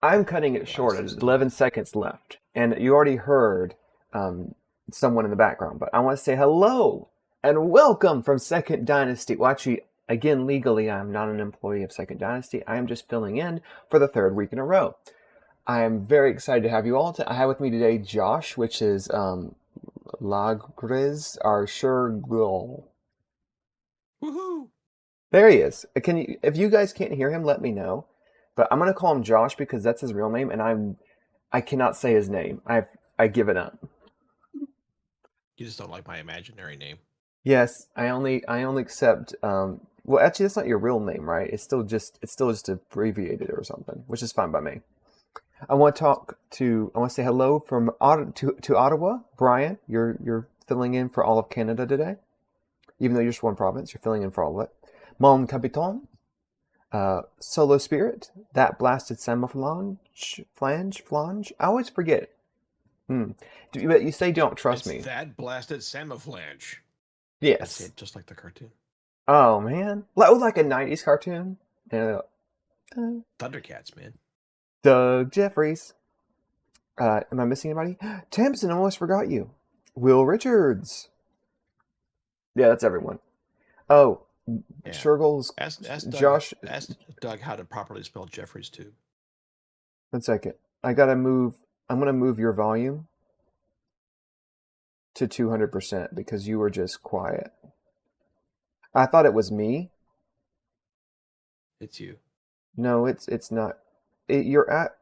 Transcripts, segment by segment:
I'm cutting it short. There's 11 seconds left. And you already heard um, someone in the background. But I want to say hello and welcome from Second Dynasty. Well, actually, again, legally, I'm not an employee of Second Dynasty. I am just filling in for the third week in a row. I am very excited to have you all. I have with me today Josh, which is Lagriz, our Shirgall. Woohoo! There he is. Can you, if you guys can't hear him, let me know. But I'm gonna call him Josh because that's his real name, and I cannot say his name. I give it up. You just don't like my imaginary name. Yes, I only accept. Well, actually, that's not your real name, right? It's still just abbreviated or something, which is fine by me. I want to say hello from to Ottawa, Brian. You're filling in for all of Canada today, even though you're just one province. You're filling in for all of it. Mon Capitan, Solo Spirit, that blasted flange. I always forget. Hmm. But you say don't trust It's me. that blasted Samaflange. I say Yes. it just like the cartoon. Oh man, like a '90s cartoon. And, Thundercats, man. Doug Jeffries. Am I missing anybody? Tamsin, I almost forgot you. Will Richards. Yeah, that's everyone. Oh, Yeah. Shirgall's Ask Doug. Josh. Ask Doug how to properly spell Jeffrey's tube. 1 second. I gotta move. I'm gonna move your volume to 200% because you were just quiet. I thought it was me. It's you. No, it's not. You're at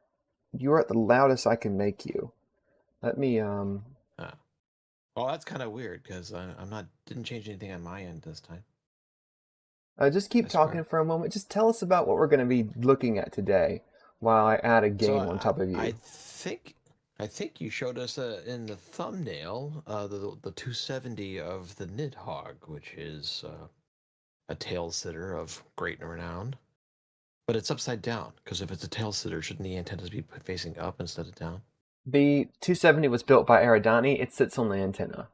the loudest I can make you. Let me Well, that's kind of weird because I'm not didn't change anything on my end this time. just keep I talking swear. for a moment. Just tell us about what we're going to be looking at today while I add a So game on top of I you. think you showed us in the thumbnail the 270 of the Nidhogg, which is a tail sitter of great renown. But it's upside down because if it's a tail sitter, shouldn't the antennas be facing up instead of down? The 270 was built by Aerodani. It sits on the antenna.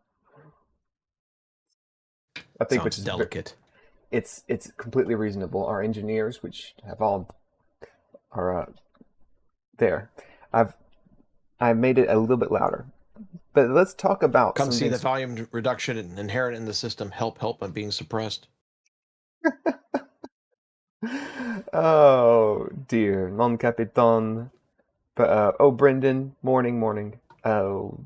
I think, which Sounds is delicate. it's completely reasonable. Our engineers, which have all are there, I've I made it a little bit louder. But let's talk about Come some see the things. volume reduction inherent in the system. Help I'm being suppressed. Oh dear, non capitan. But Brendan, morning. Oh,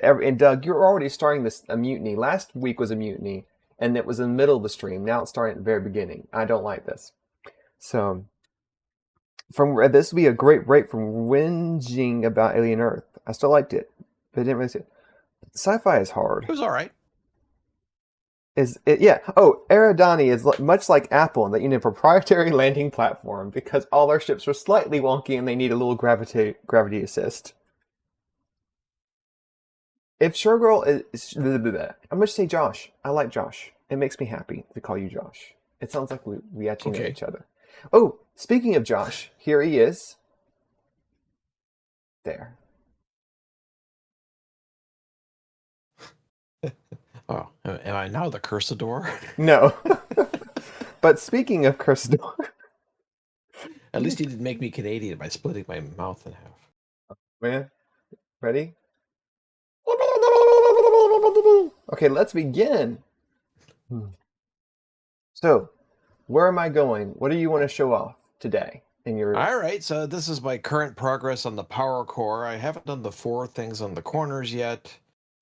and Doug, you're already starting this a mutiny. Last week was a mutiny, and it was in the middle of the stream. Now it's starting at the very beginning. I don't like this. So, this would be a great break from whinging about Alien Earth. I still liked it, but I didn't really see it. Sci-fi is hard. It was all right. Is it? Yeah. Oh, Aerodani is much like Apple in that you need a proprietary landing platform because all our ships are slightly wonky and they need a little gravity assist. If Shirgall is, I'm going to say Josh. I like Josh. It makes me happy to call you Josh. It sounds like we actually know Okay. each other. Oh, speaking of Josh, here he is. There. Oh, am I now the Cursador? No. But speaking of Cursador. At least he didn't make me Canadian by splitting my mouth in half. Man, ready? Okay, let's begin. So, where am I going? What do you want to show off today in your... All right, so this is my current progress on the power core. I haven't done the 4 things on the corners yet.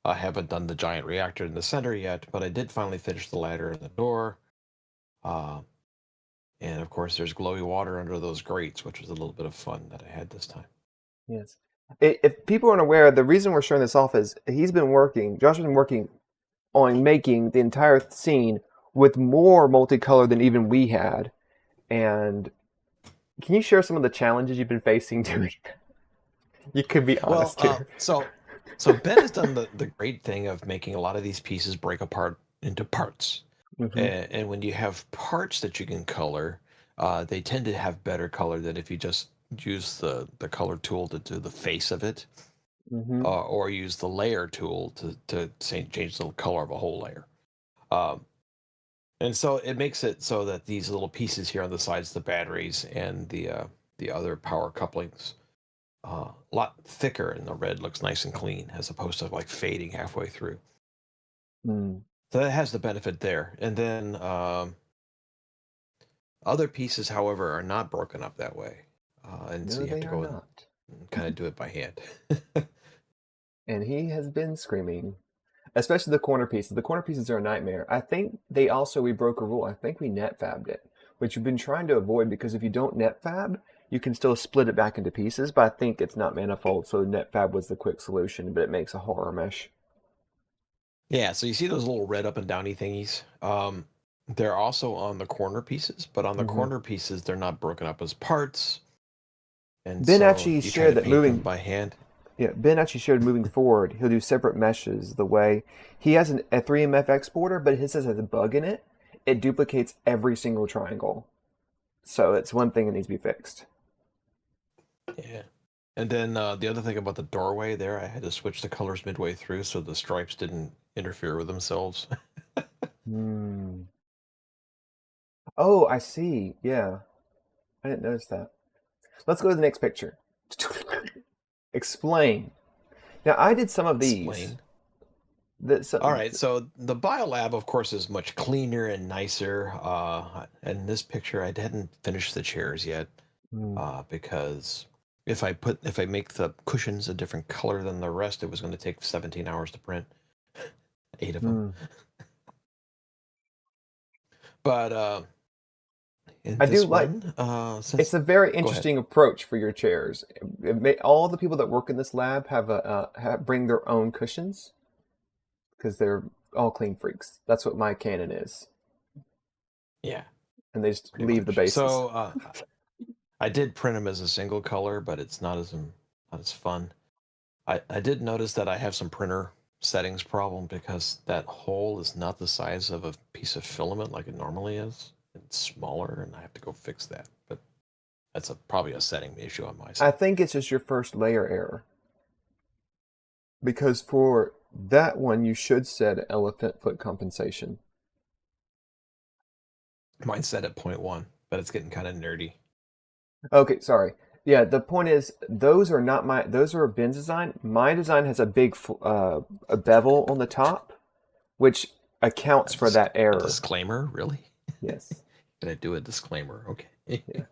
I haven't done the giant reactor in the center yet, but I did finally finish the ladder and the door. And of course, there's glowy water under those grates, which was a little bit of fun that I had this time. Yes. If people aren't aware, the reason we're showing this off is Josh has been working on making the entire scene with more multicolor than even we had. And can you share some of the challenges you've been facing doing that? You could be honest here. So Ben has done the great thing of making a lot of these pieces break apart into parts. Mm-hmm. And when you have parts that you can color, they tend to have better color than if you just use the color tool to do the face of it, Mm-hmm. or use the layer tool to change the color of a whole layer. And so it makes it so that these little pieces here on the sides, the batteries and the other power couplings, a lot thicker, and the red looks nice and clean as opposed to like fading halfway through. Mm. So that has the benefit there. And then other pieces, however, are not broken up that way. And so No, you have they to are go and not. kind of do it by hand. And he has been screaming, especially the corner pieces. The corner pieces are a nightmare. I think we broke a rule. I think we net fabbed it. which we've been trying to avoid because if you don't netfab, you can still split it back into pieces, but I think it's not manifold, so netfab was the quick solution, but it makes a horror mesh. Yeah, so you see those little red up and downy thingies? They're also on the corner pieces, but on the Hmm. corner pieces, they're not broken up as parts. And Ben so actually if you try shared to that paint them moving, by hand, yeah, Ben actually shared moving forward, he'll do separate meshes the way he has a 3MF exporter, but his has a bug in it. It duplicates every single triangle. So it's one thing that needs to be fixed. yeah. And then the other thing about the doorway there, I had to switch the colors midway through so the stripes didn't interfere with themselves. Hmm. Oh, I see. Yeah. I didn't notice that. Let's go to the next picture. Explain. Now, I did some of these. Explain. That All some, right, so the biolab, of course, is much cleaner and nicer. And this picture, I hadn't finished the chairs yet hmm, because if I make the cushions a different color than the rest, it was going to take 17 hours to print, 8 of them. hmm. But in I do this like. one, It's since a very go ahead. interesting approach for your chairs. All the people that work in this lab bring their own cushions because they're all clean freaks. That's what my canon is, Yeah, and they just pretty leave the much. bases. So I did print them as a single color, but it's not as fun. I did notice that I have some printer settings problem because that hole is not the size of a piece of filament like it normally is. It's smaller, and I have to go fix that. But that's probably a setting issue on my I side. think it's just your first layer error because for that one you should set elephant foot compensation. Mine's set at 0.1, but it's getting kind of nerdy. Okay, sorry. Yeah, the point is, those are not my. Those are Ben's design. My design has a big a bevel on the top, which accounts A, for disc- that a error. disclaimer, really? Yes. Can I do a disclaimer? Okay. Yeah.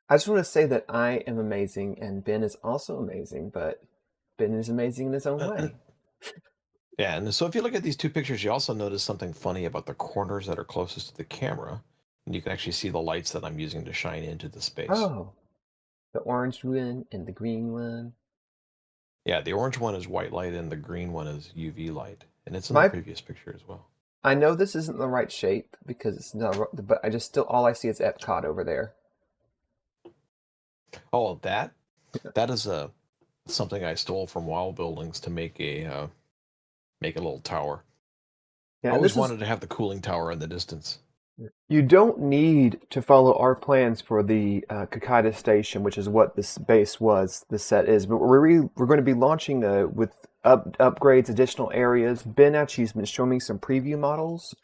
I just want to say that I am amazing, and Ben is also amazing, but Ben is amazing in his own Uh, way. Yeah, and so if you look at these two pictures, you also notice something funny about the corners that are closest to the camera. And you can actually see the lights that I'm using to shine into the space. Oh, the orange one and the green one. Yeah, the orange one is white light and the green one is UV light. And it's in the My, previous picture as well. I know this isn't the right shape because it's not, but I just still all I see is Epcot over there. Oh, that is something I stole from Wall Buildings to make a little tower. Yeah, I and always this is wanted to have the cooling tower in the distance. you don't need to follow our plans for the Kakita station, which is what this base was, this set is. But we're going to be launching with upgrades, additional areas. Ben actually has been showing me some preview models,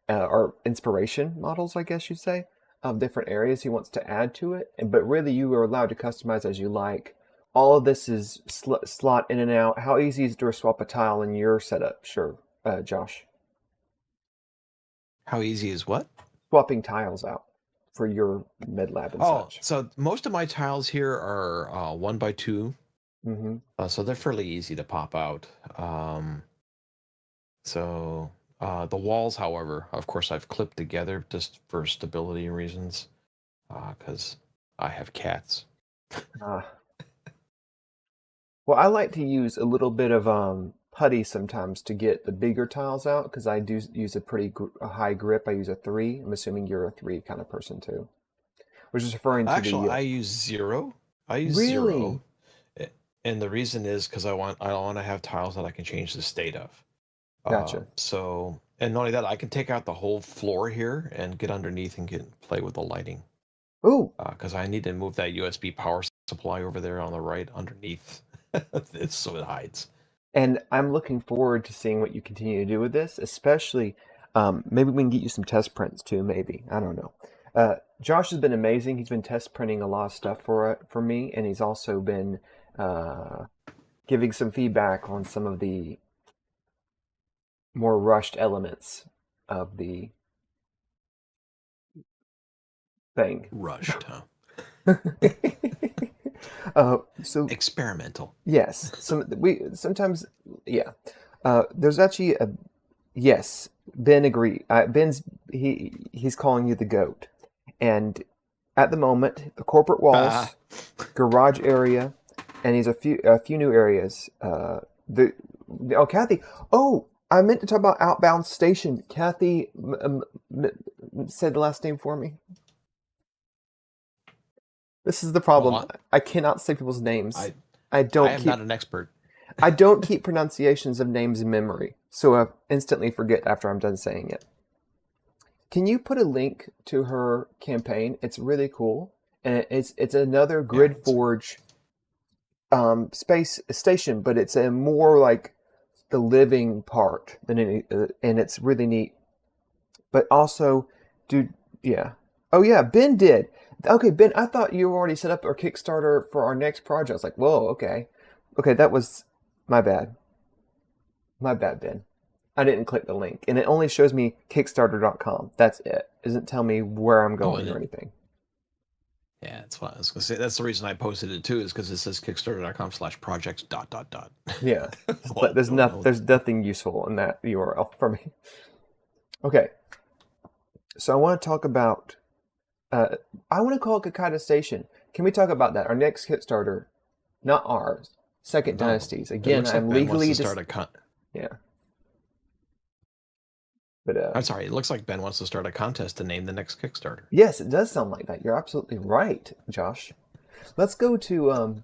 or inspiration models, I guess you'd say, of different areas he wants to add to it. But really, you are allowed to customize as you like. All of this is slot in and out. How easy is it to swap a tile in your setup? Sure, Josh. How easy is what? Swapping tiles out for your med lab and Oh, such. so most of my tiles here are 1x2. Hmm. So they're fairly easy to pop out. So the walls, however, of course, I've clipped together just for stability reasons, because I have cats. Uh, well, I like to use a little bit of putty sometimes to get the bigger tiles out because I do use a high grip. I use a 3. I'm assuming you're a 3 kind of person too, which is referring to Actually, the I use zero. I use really zero, a- and the reason is because I want to have tiles that I can change the state of. gotcha. And not only that, I can take out the whole floor here and get underneath and play with the lighting. Ooh, Because I need to move that USB power supply over there on the right underneath, so it hides. and I'm looking forward to seeing what you continue to do with this, especially maybe we can get you some test prints too. Maybe I don't know. Josh has been amazing. He's been test printing a lot of stuff for me, and he's also been uh, giving some feedback on some of the more rushed elements of the thing. Rushed, huh? So Experimental. yes, we sometimes yeah. There's actually yes. Ben agree. He's calling you the goat, And at the moment, the corporate Ah, walls, garage area, and he's a few new areas. Kathy. Oh, I meant to talk about Outbound Station. Kathy said the last name for me. This is the go problem. on. I cannot say people's names. I I I don't am not keep an expert. I don't keep pronunciations of names in memory, so I instantly forget after I'm done saying it. Can you put a link to her campaign? It's really cool, and it's another Yeah, Grid Forge space station, but it's a more like the living part than any, and it's really neat. But also, dude, yeah. Oh yeah, Ben did. Okay, Ben, I thought you already set up our Kickstarter for our next project. I was like, whoa, okay, okay, that was my bad, my bad, Ben. I didn't click the link, and it only shows me Kickstarter.com. That's it. It doesn't tell me where I'm oh, going or anything. yeah, that's what I was gonna say. That's the reason I posted it too, is because it says Kickstarter.com/projects dot dot dot. Yeah, but Well, no, no. there's nothing useful in that URL for me. Okay, so I want to talk about. Uh, I want to call it Kakata Station. Can we talk about that? Our next Kickstarter, not ours. Second No, Dynasties. it Again, looks like I'm Ben wants legally to start a con. yeah, but I'm sorry. It looks like Ben wants to start a contest to name the next Kickstarter. yes, it does sound like that. You're absolutely right, Josh. Let's go to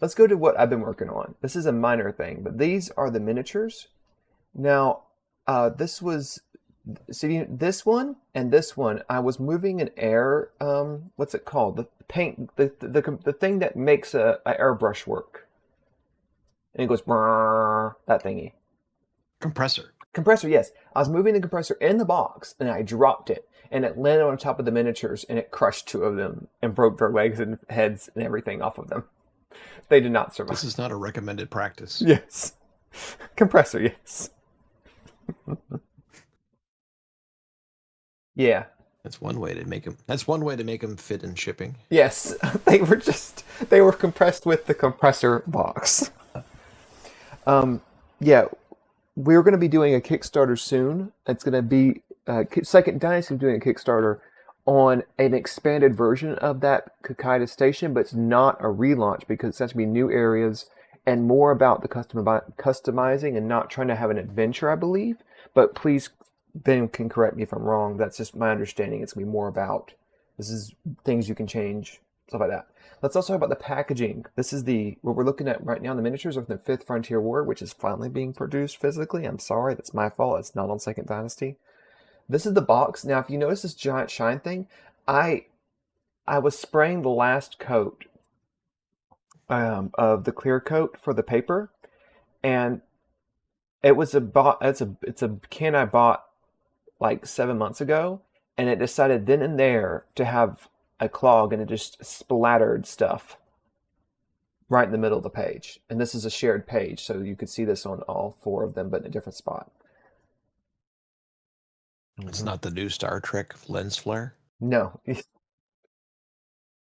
let's go to what I've been working on. This is a minor thing, but these are the miniatures. Now, this was see this one and this one. I was moving an air. What's it called? The paint, the thing that makes a airbrush work, and it goes brrr, that thingy. Compressor. Compressor, yes. I was moving the compressor in the box, and I dropped it, and it landed on top of the miniatures, and it crushed two of them and broke their legs and heads and everything off of them. They did not survive. This is not a recommended practice. Yes. Compressor, yes. Yeah. That's one way to make them. That's one way to make them fit in shipping. Yes. They were compressed with the compressor box. Yeah, we're going to be doing a Kickstarter soon. It's going to be Second Dynasty is doing a Kickstarter on an expanded version of that Kakita station, but it's not a relaunch because it's going to be new areas and more about the customizing and not trying to have an adventure, I believe. But please, Ben can correct me if I'm wrong. That's just my understanding. It's going to be more about this is things you can change, stuff like that. Let's also talk about the packaging. This is what we're looking at right now. The miniatures of the Fifth Frontier War, which is finally being produced physically. I'm sorry, that's my fault. It's not on Second Dynasty. This is the box. Now, if you notice this giant shine thing, I was spraying the last coat of the clear coat for the paper, and it was it's a can I bought like 7 months ago, and it decided then and there to have a clog, and it just splattered stuff right in the middle of the page. And this is a shared page, so you could see this on all four of them, but in a different spot. It's not the new Star Trek lens flare. No.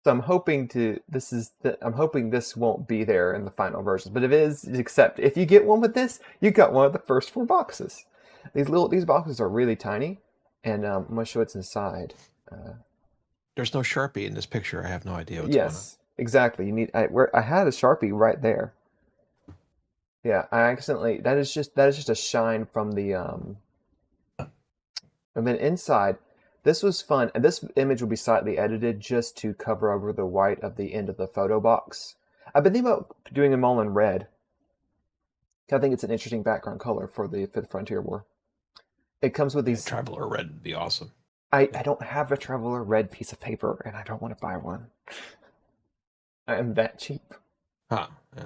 So I'm hoping this won't be there in the final versions. But if it is, except if you get one with this, you got one of the first four boxes. These boxes are really tiny, and I'm gonna show what's inside. There's no Sharpie in this picture. I have no idea what's Yes, exactly. I had a Sharpie right there. Yeah, I accidentally that is just a shine from the and then inside, this was fun, and this image will be slightly edited just to cover over the white of the end of the photo box. I've been thinking about doing them all in red. I think it's an interesting background color for the Fifth Frontier War. It comes with going on. these. Traveler red would be awesome. I don't have a Traveler red piece of paper, and I don't want to buy one. I am that cheap. Huh, yeah.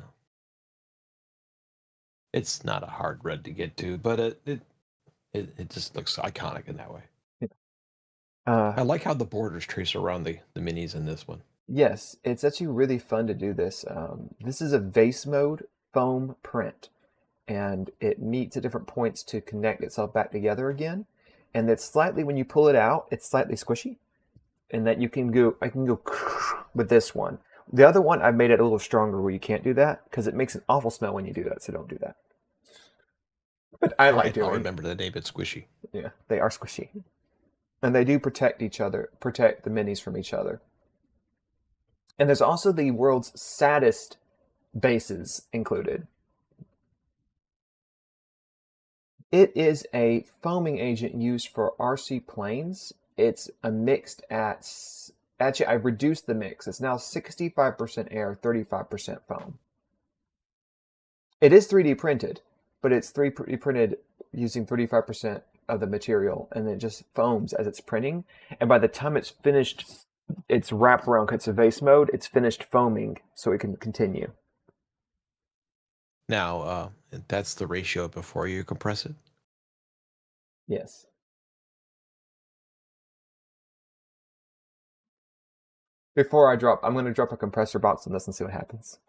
It's not a hard red to get to, but it just looks iconic in that way. I like how the borders trace around the minis in this one. Yes, it's actually really fun to do this. This is a vase mode foam print, and it meets at different points to connect itself back together again. And it's slightly, when you pull it out, it's slightly squishy, and that I can go with this one. The other one, I made it a little stronger where you can't do that because it makes an awful smell when you do that, so don't do that. But I like I'll doing. remember to name it Squishy. Yeah, they are squishy. And they do protect each other, protect the minis from each other. And there's also the world's saddest bases included. It is a foaming agent used for RC planes. It's a mixed at. Actually, I've reduced the mix. It's now 65% air, 35% foam. It is 3D printed, but it's 3D printed using 35% of the material, and it just foams as it's printing. And by the time it's finished, it's wrapped around its vase mode, it's finished foaming, so it can continue. Now, that's the ratio before you compress it? Yes. Before I'm going to drop a compressor box on this and see what happens.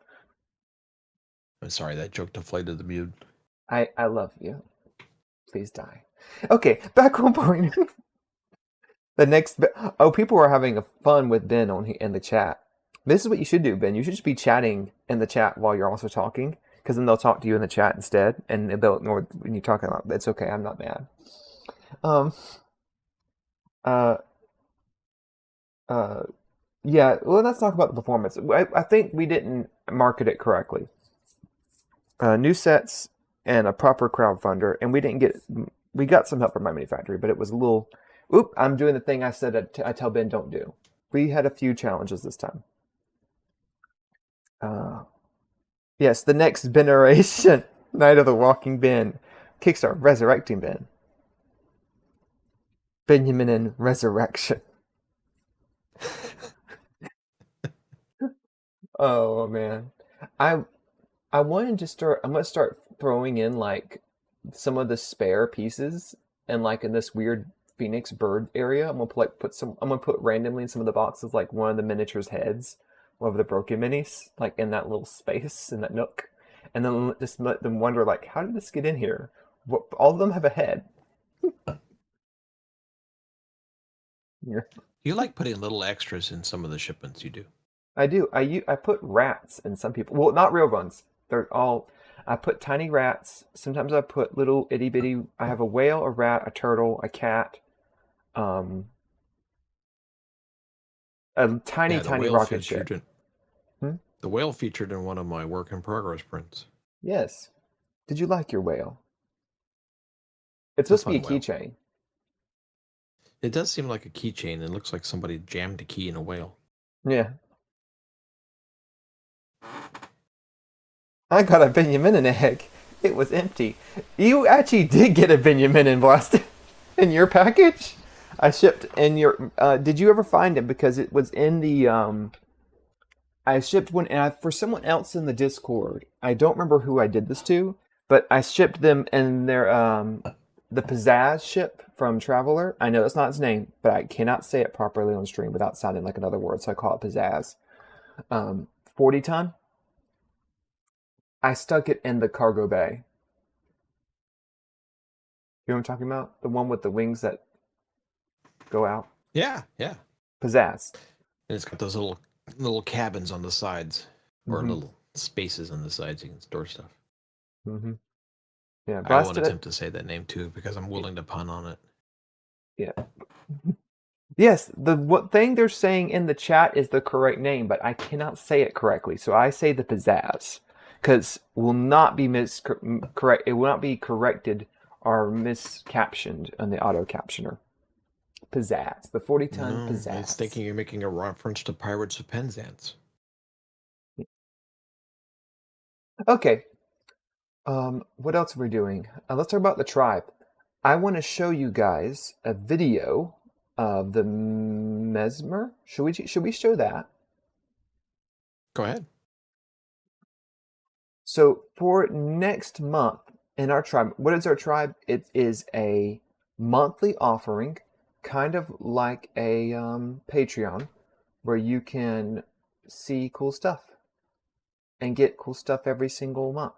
I'm sorry, that joke deflated the mute. I love you. Please die. Okay, back on point. The next, people are having fun with Ben in the chat. This is what you should do, Ben. You should just be chatting in the chat while you're also talking, because then they'll talk to you in the chat instead, and they'll ignore when you're talking about. It's okay. I'm not mad. Yeah. Well, let's talk about the performance. I think we didn't market it correctly. New sets and a proper crowdfunder, and we got some help from my manufacturer, but it was a little. Oop! I'm doing the thing I said I tell Ben don't do. We had a few challenges this time. Yes, the next veneration, Night of the Walking Ben, Kickstarter, Resurrecting Ben, Benjamin in Resurrection. Oh man, I wanted to start. I'm gonna start throwing in like some of the spare pieces and like in this weird Phoenix bird area. I'm gonna put randomly in some of the boxes like one of the miniatures heads, one of the broken minis, like in that little space in that nook, and then just let them wonder like, how did this get in here? All of them have a head. Yeah. You like putting little extras in some of the shipments you do. I do. I put rats in some people. Well, not real ones. They're all. I put tiny rats. Sometimes I put little itty bitty. I have a whale, a rat, a turtle, a cat, a tiny rocket ship. The whale featured in one of my work in progress prints. Yes. Did you like your whale? It's supposed to be a keychain. It does seem like a keychain. It looks like somebody jammed a key in a whale. Yeah. I got a Benjamin egg. It was empty. You actually did get a Benjamin blast in your package? I shipped in your. Did you ever find it? Because it was in the. I shipped one, and for someone else in the Discord. I don't remember who I did this to, but I shipped them in their the Pizzazz ship from Traveler. I know that's not his name, but I cannot say it properly on stream without sounding like another word, so I call it Pizzazz. 40 ton. I stuck it in the cargo bay. You know what I'm talking about? The one with the wings that go out? Yeah, yeah. Pizzazz. And it's got those little cabins on the sides, or little spaces on the sides you can store stuff. Mm-hmm. Yeah, I won't attempt to say that name too because I'm willing to pun on it. Yeah. Yes, the thing they're saying in the chat is the correct name, but I cannot say it correctly, so I say the Pizzazz. Because will not be correct. It will not be corrected or miscaptioned on the auto captioner. Pizzazz, the 40-ton Pizzazz. It's thinking you're making a reference to Pirates of Penzance. Okay. What else are we doing? Let's talk about the tribe. I want to show you guys a video of the Mesmer. Should we show that? Go ahead. So for next month in our tribe, what is our tribe? It is a monthly offering, kind of like a Patreon, where you can see cool stuff and get cool stuff every single month.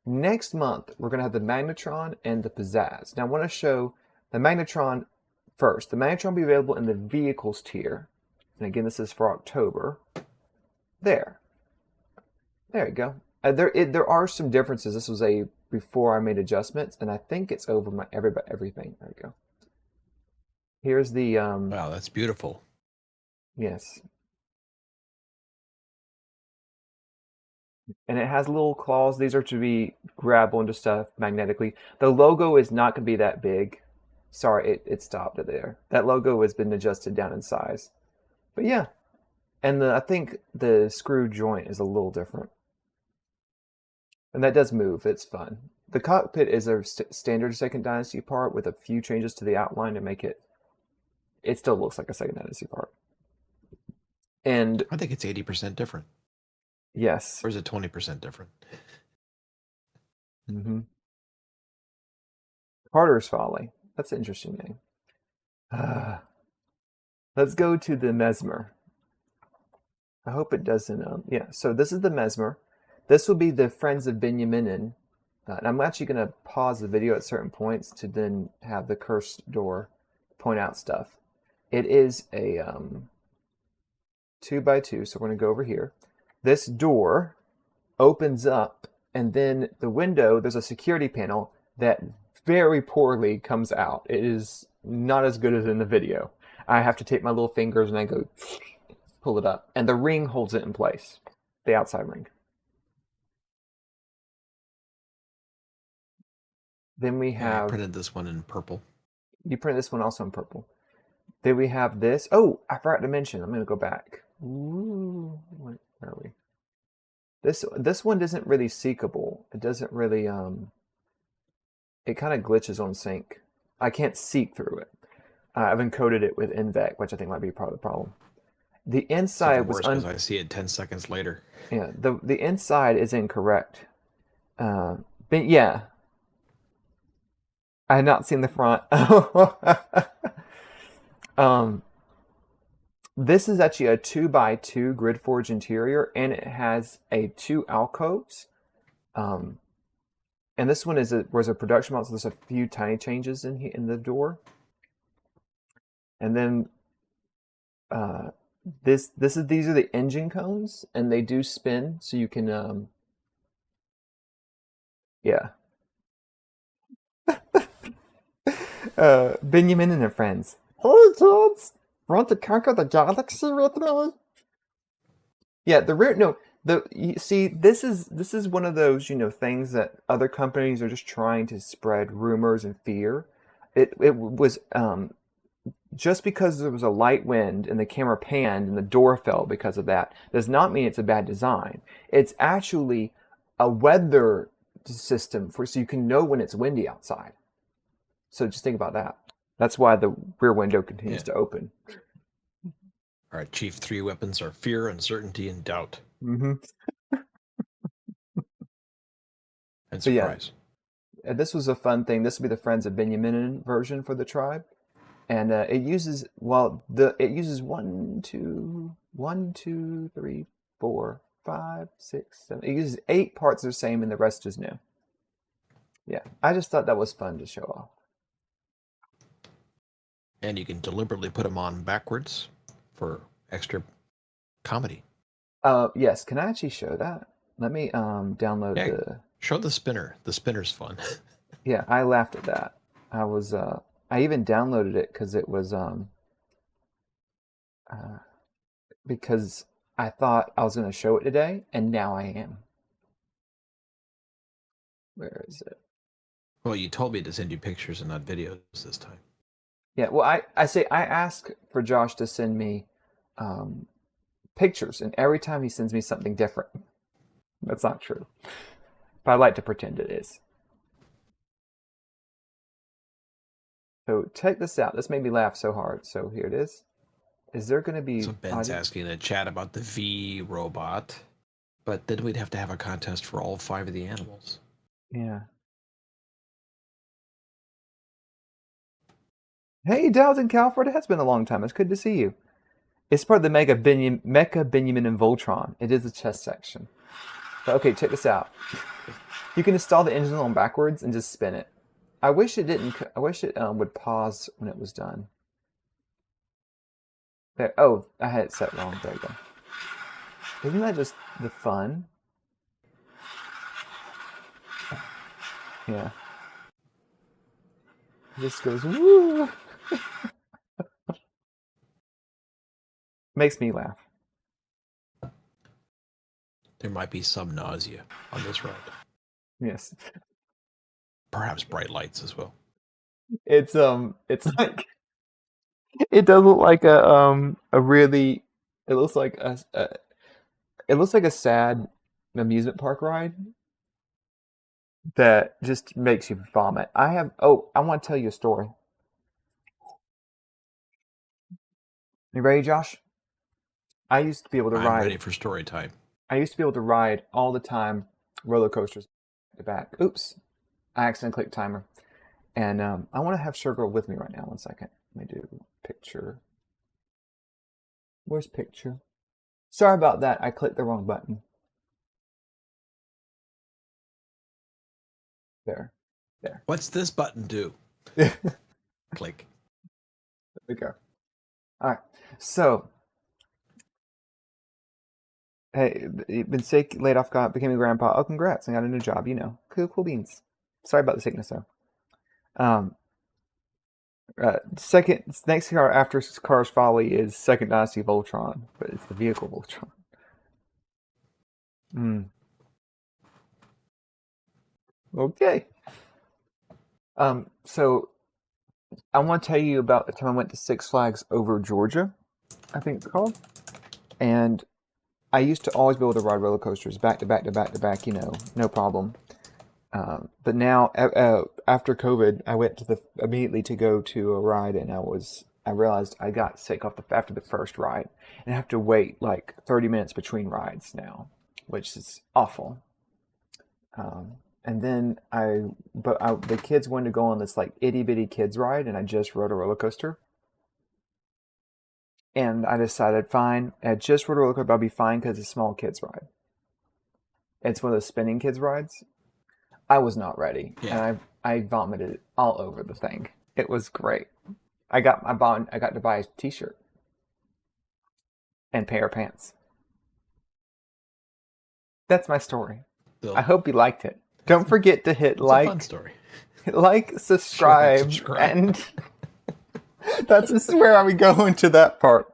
Next month, we're going to have the Magnetron and the Pizzazz. Now I want to show the Magnetron first. The Magnetron will be available in the vehicles tier. And again, this is for October. There you go. There are some differences. This was before I made adjustments, and I think it's over everything. There we go. Here's the Wow, that's beautiful. yes. And it has little claws. These are to be grab onto stuff magnetically. The logo is not going to be that big. Sorry, it stopped it there. That logo has been adjusted down in size. But yeah, and I think the screw joint is a little different. And that does move. It's fun. The cockpit is a standard Second Dynasty part with a few changes to the outline to make it. It still looks like a Second Dynasty part. And I think it's 80% different. yes. Or is it 20% different? Mm-hmm. Carter's Folly. That's an interesting name. Let's go to the Mesmer. I hope it doesn't. Yeah, so this is the Mesmer. This will be the Friends of Benjamin. And I'm actually going to pause the video at certain points to then have the cursed door point out stuff. It is a 2x2, so we're going to go over here. This door opens up, and then the window, there's a security panel that very poorly comes out. It is not as good as in the video. I have to take my little fingers and I go pull it up, and the ring holds it in place, the outside ring. Then we Yeah, I have, printed this one in purple. you print this one also in purple. Then we have this. Oh, I forgot to mention. I'm going to go back. Ooh, where are we? This one isn't really seekable. It doesn't really it kind of glitches on sync. I can't seek through it. I've encoded it with NVEC, which I think might be part of the problem. The It's inside even was worse because I see it 10 seconds later. yeah, the inside is incorrect. But yeah, I had not seen the front. This is actually a 2x2 grid forge interior, and it has two alcoves. And this one was a production model, so there's a few tiny changes in the door. And then these are the engine cones, and they do spin, so you can yeah. Benjamin and their friends. Hey kids, want to conquer the galaxy with me? Yeah, the rear. No, you see, this is one of those things that other companies are just trying to spread rumors and fear. It was just because there was a light wind and the camera panned and the door fell because of that does not mean it's a bad design. It's actually a weather system so you can know when it's windy outside. So just think about that. That's why the rear window continues to open. Our chief three weapons are fear, uncertainty, and doubt. Mm-hmm. And So yeah, surprise. this was a fun thing. This will be the Friends of Benjamin version for the tribe, and it uses it uses 1, 2, 3, 4, 5, 6, 7. It uses 8 parts the same, and the rest is new. Yeah, I just thought that was fun to show off. And you can deliberately put them on backwards for extra comedy. Yes, can I actually show that? Let me download the. Show the spinner. The spinner's fun. Yeah, I laughed at that. I was I even downloaded it because I thought I was going to show it today, and now I am. Where is it? Well, you told me to send you pictures and not videos this time. Yeah, well, I ask for Josh to send me pictures, and every time he sends me something different. That's not true, but I like to pretend it is. So check this out. This made me laugh so hard. So here it is. Is there going to be? So Ben's asking in the chat about the V robot, but then we'd have to have a contest for all 5 of the animals. Yeah. Hey, Dowd in Calford. It has been a long time. It's good to see you. It's part of the Mecha Benjamin and Voltron. It is a chest section. But okay, check this out. You can install the engine on backwards and just spin it. I wish it didn't. I wish it would pause when it was done. There. Oh, I had it set wrong. There you go. Isn't that just the fun? Yeah. This goes woo. Makes me laugh. There might be some nausea on this ride. Yes. Perhaps bright lights as well. It's like it does look like a really it looks like it looks like a sad amusement park ride that just makes you vomit. I want to tell you a story. You ready, Josh? I used to be able to I'm ride ready for story time. I used to be able to ride all the time roller coasters back to back. Oops. I accidentally clicked timer. And I want to have Shirgall with me right now. 1 second. Let me do picture. Where's picture? Sorry about that. I clicked the wrong button. There. There. What's this button do? There Click. we go. All right. So, hey, you've been sick, laid off, became a grandpa. Oh, congrats. I got a new job, you know. Cool beans. Sorry about the sickness, though. Second, next car after Cars Folly is Second Dynasty Voltron, but it's the vehicle Voltron. Okay. So I want to tell you about the time I went to Six Flags over Georgia, I think it's called. And I used to always be able to ride roller coasters back to back to back to back, you know, no problem. But now, after COVID, I went to immediately to go to a ride, and I realized I got sick after the first ride, and I have to wait like 30 minutes between rides now, which is awful. And then the kids wanted to go on this like itty bitty kids ride, and I just rode a roller coaster. And I decided, fine, I just rode a roller coaster, but I'll be fine because it's a small kids ride. It's one of those spinning kids rides. I was not ready, Yeah. and I vomited all over the thing. It was great. I got to buy a T-shirt and pair of pants. That's my story. Bill, I hope you liked it. Don't forget to hit it's a fun story. subscribe, Subscribe. and that's where I would go into that part.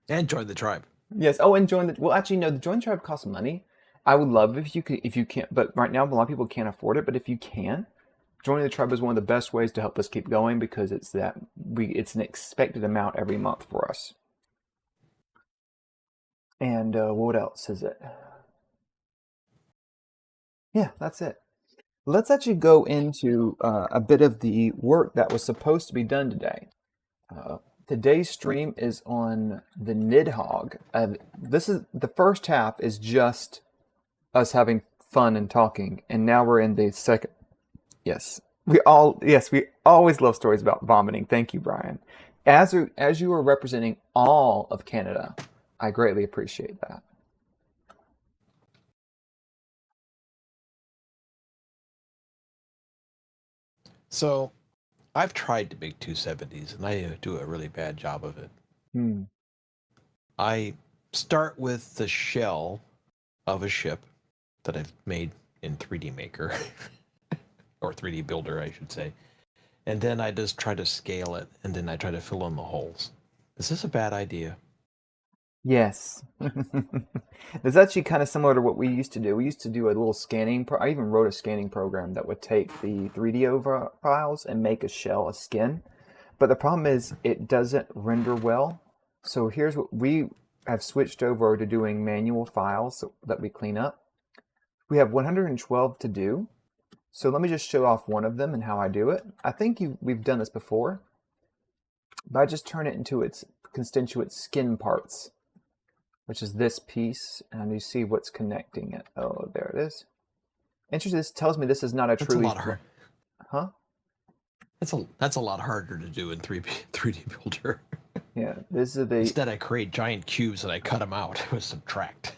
And join the tribe. Yes. Oh, and actually, no. The join the tribe costs money. I would love if you can't. But right now, a lot of people can't afford it. But if you can, joining the tribe is one of the best ways to help us keep going because it's an expected amount every month for us. And what else is it? Yeah, that's it. Let's actually go into a bit of the work that was supposed to be done today. Today's stream is on the Nidhogg. This is the first half is just us having fun and talking, and now we're in the second. Yes, we always love stories about vomiting. Thank you, Brian. As you are representing all of Canada, I greatly appreciate that. So, I've tried to make 270s, and I do a really bad job of it. I start with the shell of a ship that I've made in 3D Maker, or 3D Builder, I should say. And then I just try to scale it, and then I try to fill in the holes. Is this a bad idea? Yes. That's actually kind of similar to what we used to do. We used to do a little scanning. I even wrote a scanning program that would take the 3D files and make a shell, a skin. But the problem is it doesn't render well. So here's what we have switched over to doing manual files that we clean up. We have 112 to do. So let me just show off one of them and how I do it. I think we've done this before, but I just turn it into its constituent skin parts, which is this piece, and you see what's connecting it. Oh, there it is. Interesting. This tells me this is not a truly. That's a lot hard. Huh? That's a lot harder to do in 3D Builder. Yeah, this is the. Instead, I create giant cubes and I cut them out with subtract.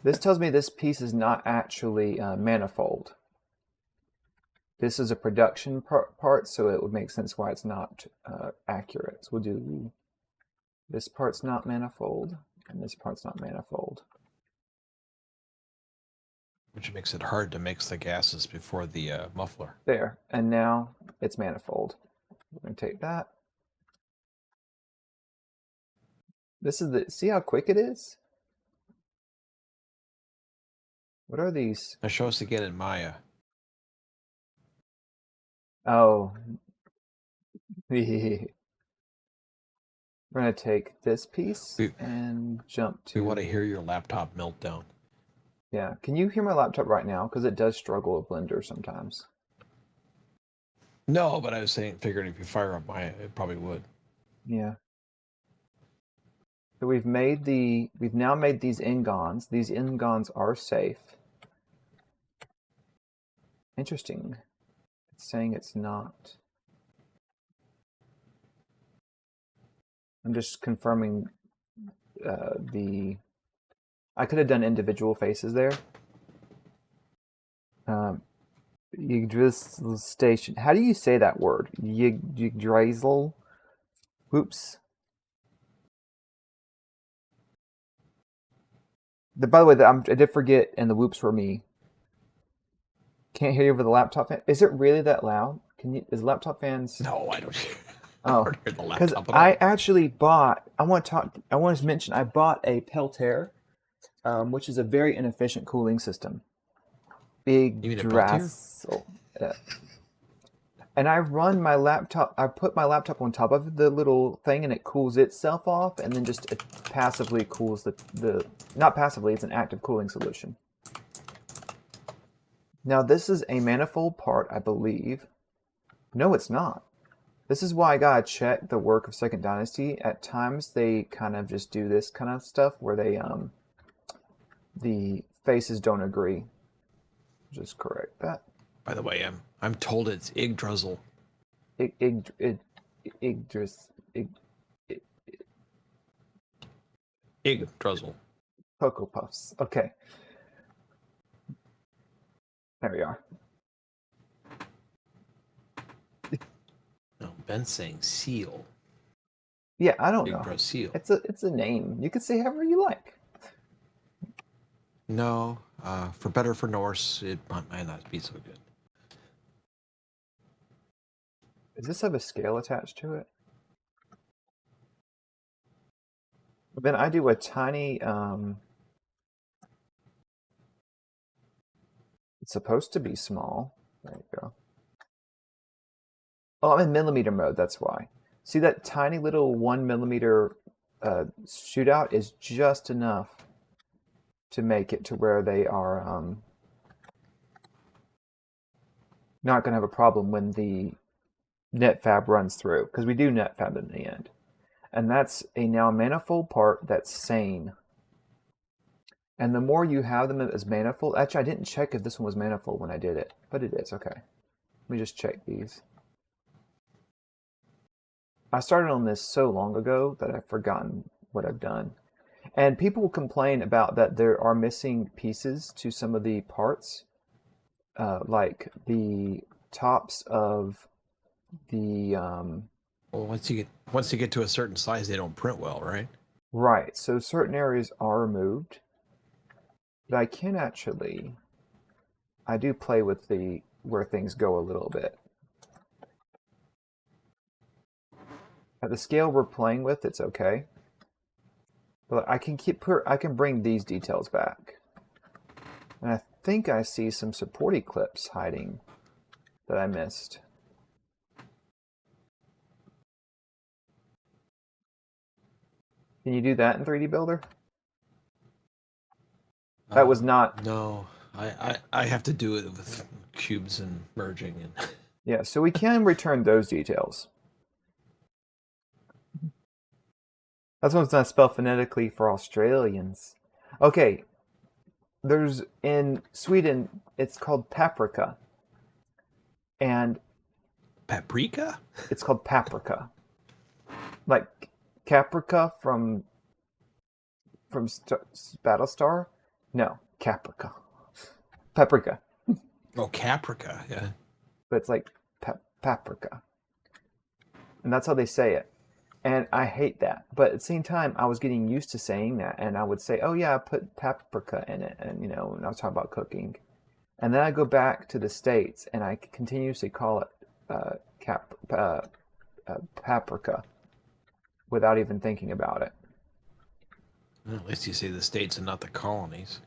This tells me this piece is not actually manifold. This is a production part, so it would make sense why it's not accurate. So we'll do this part's not manifold, and this part's not manifold. Which makes it hard to mix the gases before the muffler. There, and now it's manifold. We're going to take that. This is the, see how quick it is? What are these? Now show us again in Maya. Oh. We're going to take this piece and jump to... We want to hear your laptop meltdown. Yeah. Can you hear my laptop right now? Because it does struggle with Blender sometimes. No, but I was figuring if you fire up Maya, it probably would. Yeah. So we've now made these ingons. These ingons are safe. Interesting. It's saying it's not. I'm just confirming I could have done individual faces there. Yggdrasil station. How do you say that word? Yggdrasil? Whoops. By the way, I did forget, and the whoops were me. Can't hear you over the laptop fan. Is it really that loud? Is laptop fans? No, I don't hear. Oh, because I actually bought. I want to mention I bought a Peltier, which is a very inefficient cooling system. Yggdrasil. And I run my laptop. I put my laptop on top of the little thing, and it cools itself off, and then just it passively cools the. Not passively. It's an active cooling solution. Now this is a manifold part, I believe. No, it's not. This is why I gotta check the work of Second Dynasty. At times they kind of just do this kind of stuff where they the faces don't agree. Just correct that. By the way, I'm told it's Yggdrasil. Yggdrasil. Cocoa Puffs. Okay. There we are. No, Ben's saying seal. Yeah, I don't know. Yggdrasil. It's a name. You can say however you like. No, for better for Norse, it might not be so good. Does this have a scale attached to it? Then I do a tiny. It's supposed to be small. There you go. Oh, I'm in millimeter mode. That's why. See that tiny little 1 millimeter shootout is just enough to make it to where they are not going to have a problem when the netfab runs through, because we do netfab in the end. And that's a now manifold part that's sane. And the more you have them as manifold, actually I didn't check if this one was manifold when I did it, but it is. Okay. Let me just check these. I started on this so long ago that I've forgotten what I've done. And people will complain about that there are missing pieces to some of the parts, like the tops of the... Well, once you get to a certain size, they don't print well, right? Right, so certain areas are removed. But I can actually... I do play with where things go a little bit. At the scale we're playing with, it's okay. But I can bring these details back. And I think I see some supporting clips hiding that I missed. Can you do that in 3D Builder? That was not... No, I have to do it with cubes and merging. And yeah, so we can return those details. That's one's not spelled phonetically for Australians. Okay, there's in Sweden, it's called paprika. And paprika? It's called paprika. Like Caprica from Battlestar? No, Caprica. Paprika. Oh, Caprica, yeah. But it's like paprika. And that's how they say it. And I hate that. But at the same time, I was getting used to saying that. And I would say, oh yeah, I put paprika in it. And, and I was talking about cooking. And then I go back to the States and I continuously call it paprika without even thinking about it. Well, at least you say the states and not the colonies.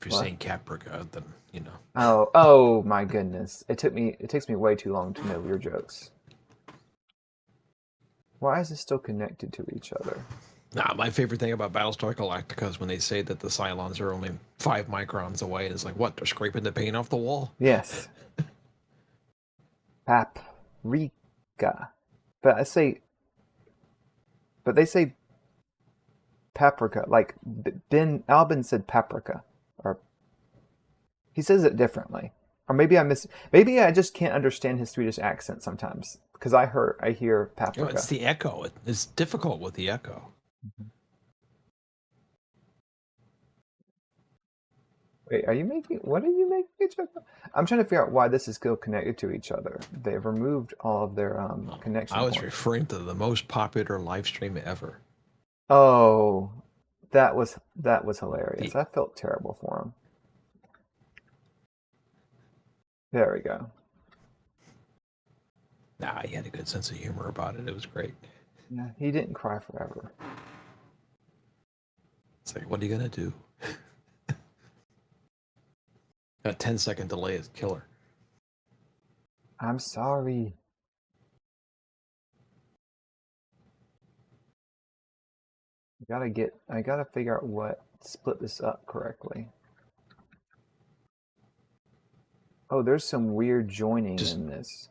If you're What? saying Caprica, then you know. Oh my goodness. It takes me way too long to know your jokes. Why is it still connected to each other? Nah, my favorite thing about Battlestar Galactica is when they say that the Cylons are only 5 microns away, and it's like, what? They're scraping the paint off the wall? Yes. Paprika. But I say, but they say paprika. Like Ben Albin said paprika, or he says it differently. Or maybe I just can't understand his Swedish accent sometimes because I hear You know, it's paprika. the echo. It's difficult with the echo. Wait, what are you making a joke about? I'm trying to figure out why this is still connected to each other. They've removed all of their I connection was points. referring to the most popular live stream ever. Oh, that was hilarious. The I felt terrible for him. There we go. Nah, he had a good sense of humor about it. It was great. Yeah, he didn't cry forever. It's like, what are you gonna do? A 10-second delay is killer. I'm sorry. I gotta figure out what split this up correctly. Oh, there's some weird joining Just in this.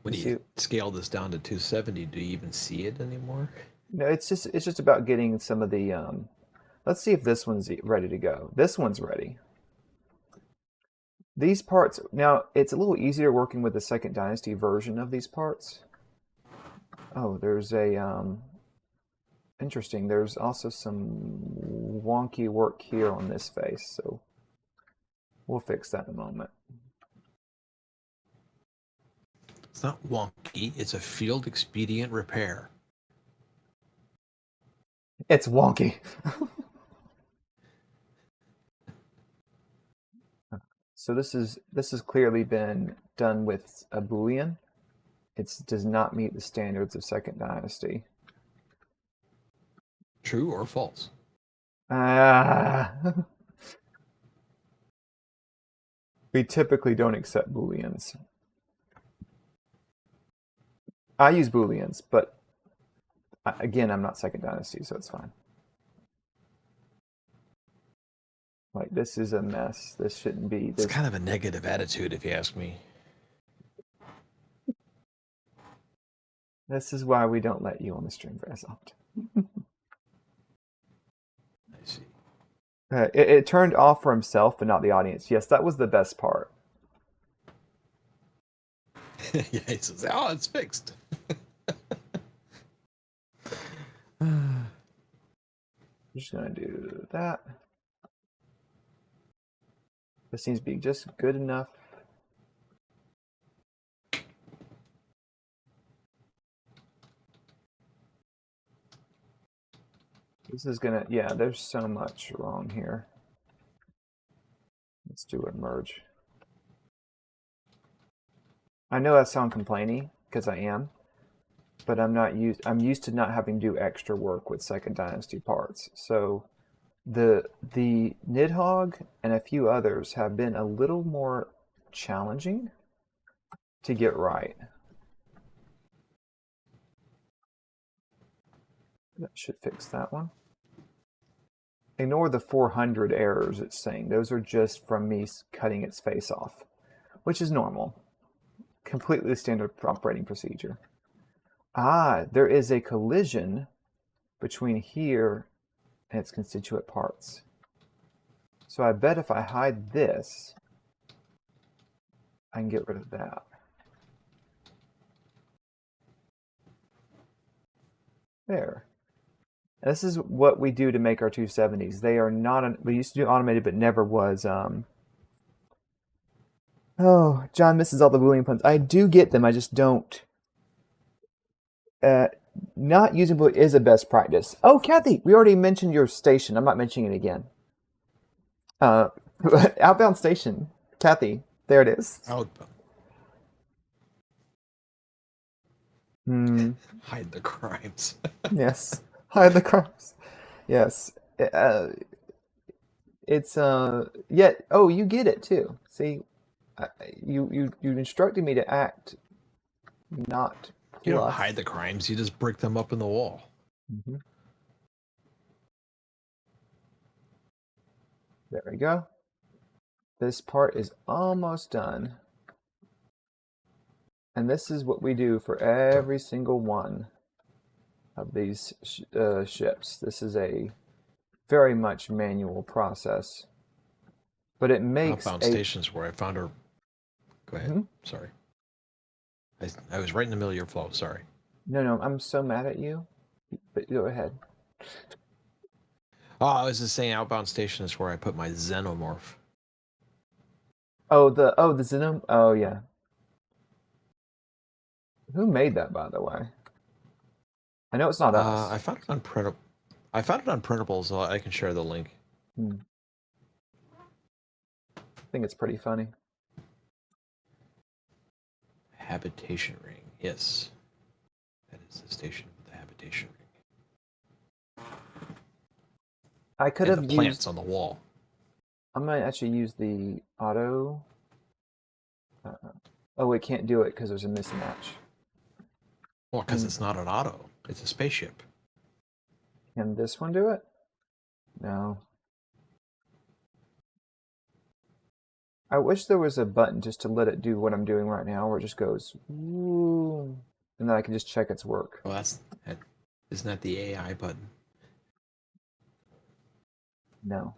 when You you see, scale this down to 270, do you even see it anymore? no, it's just about getting some of the let's see if this one's ready to go. This one's ready. These parts, now it's a little easier working with the Second Dynasty version of these parts. Oh, there's a interesting. There's also some wonky work here on this face, so we'll fix that in a moment. It's not wonky. It's a field expedient repair. It's wonky. So this has clearly been done with a Boolean. It does not meet the standards of Second Dynasty. True or false? Ah. We typically don't accept Booleans. I use Booleans, but again, I'm not Second Dynasty, so it's fine. Like, this is a mess. This shouldn't be. It's kind of a negative attitude, if you ask me. This is why we don't let you on the stream very often. I see. It turned off for himself, but not the audience. Yes, that was the best part. Yeah, he says, oh, it's fixed. I'm just going to do that. This seems to be just good enough. This is gonna, yeah, there's so much wrong here. Let's do a merge. I know I sound complaining, because I am, but I'm used to not having to do extra work with Second Dynasty parts. So the Nidhogg and a few others have been a little more challenging to get right. That should fix that one. Ignore the 400 errors it's saying. Those are just from me cutting its face off, which is normal. Completely standard operating procedure. Ah, there is a collision between here and its constituent parts. So I bet if I hide this, I can get rid of that. There. And this is what we do to make our 270s. They are not, we used to do automated, but never was, oh, John misses all the Boolean puns. I do get them, I just don't. Not using Boolean is a best practice. Oh, Kathy, we already mentioned your station. I'm not mentioning it again. Uh, outbound station. Kathy, there it is. Outbound. Hmm. Hide the crimes. Yes. Hide the crimes. Yes. It's yet. Oh, you get it too. See, you instructed me to act not You don't hide plus. the crimes, you just brick them up in the wall. Hmm. There we go. This part is almost done. And this is what we do for So, every single one of these ships. This is a very much manual process, but it makes outbound a. stations where I found her. Go ahead. Hmm? Sorry. I was right in the middle of your flow. Sorry. No, no, I'm so mad at you. But go ahead. Oh, I was just saying outbound station is where I put my xenomorph. Oh the Xenom. Oh yeah. Who made that, by the way? I know it's not us. I found it on printable. I found it on printables, so I can share the link. Hmm. I think it's pretty funny. Habitation ring. Yes. That is the station with the habitation ring. I could And the have plants used. on the wall. I'm gonna actually use the auto. Oh, it can't do it because there's a mismatch. Well, because Can it's not an auto. It's a spaceship. can this one do it? No. I wish there was a button just to let it do what I'm doing right now, where it just goes, woo, and then I can just check its work. Well, isn't that the AI button? No.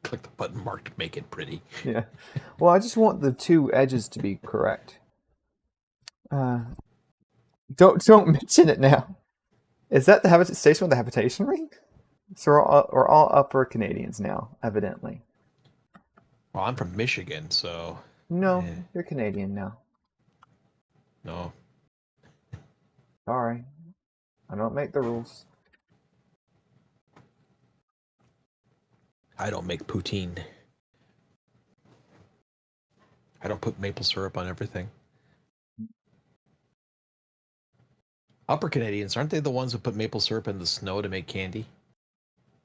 Click the button marked make it pretty. Yeah. Well, I just want the two edges to be correct. Uh, don't mention it now. Is that the station with the habitation ring? So we're all upper Canadians now, evidently. Well, I'm from Michigan, so No, you're Canadian now. no. Sorry, I don't make the rules. I don't make poutine. I don't put maple syrup on everything. Upper Canadians, aren't they the ones who put maple syrup in the snow to make candy?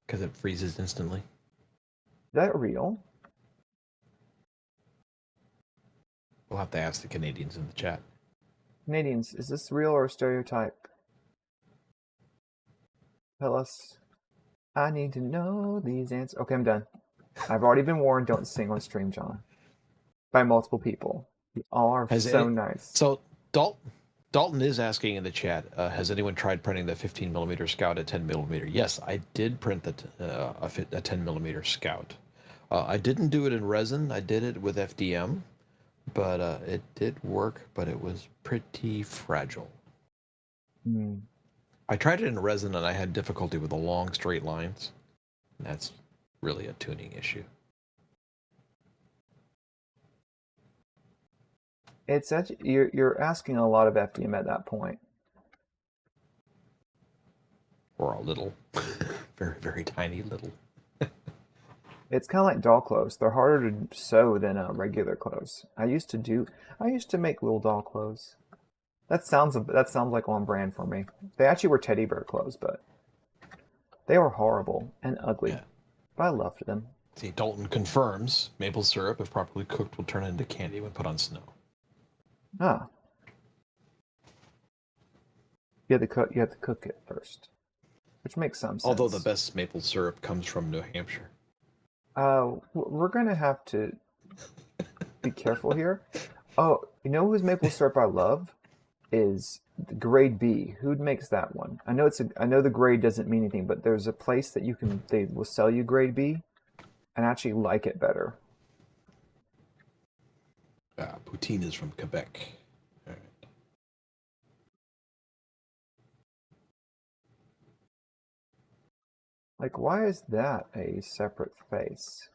Because it freezes instantly. Is that real? We'll have to ask the Canadians in the chat. Canadians, is this real or a stereotype? Tell us. I need to know these answers. Okay, I'm done. I've already been warned. Don't sing on stream, John. By multiple people. You all are Has so any nice. so Dalton is asking in the chat, has anyone tried printing the 15 millimeter Scout at 10 millimeter? Yes, I did print a 10 millimeter Scout. I didn't do it in resin. I did it with FDM, but it did work, but it was pretty fragile. Hmm. I tried it in resin and I had difficulty with the long straight lines. That's really a tuning issue. It's such you're asking a lot of FDM at that point. Or a little, very, very tiny little. It's kind of like doll clothes. They're harder to sew than regular clothes. I used to make little doll clothes. That sounds like on brand for me. They actually were teddy bear clothes, but they were horrible and ugly. Yeah. But I loved them. See, Dalton confirms maple syrup, if properly cooked, will turn into candy when put on snow. Ah, you have to cook it first, which makes some Although the sense. best maple syrup comes from New Hampshire. We're gonna have to be careful here. Oh, you know whose maple syrup I love is the grade B. Who makes that one? I know the grade doesn't mean anything, but there's a place that they will sell you grade B, and I actually like it better. Poutine is from Quebec. All right. Like, why is that a separate face?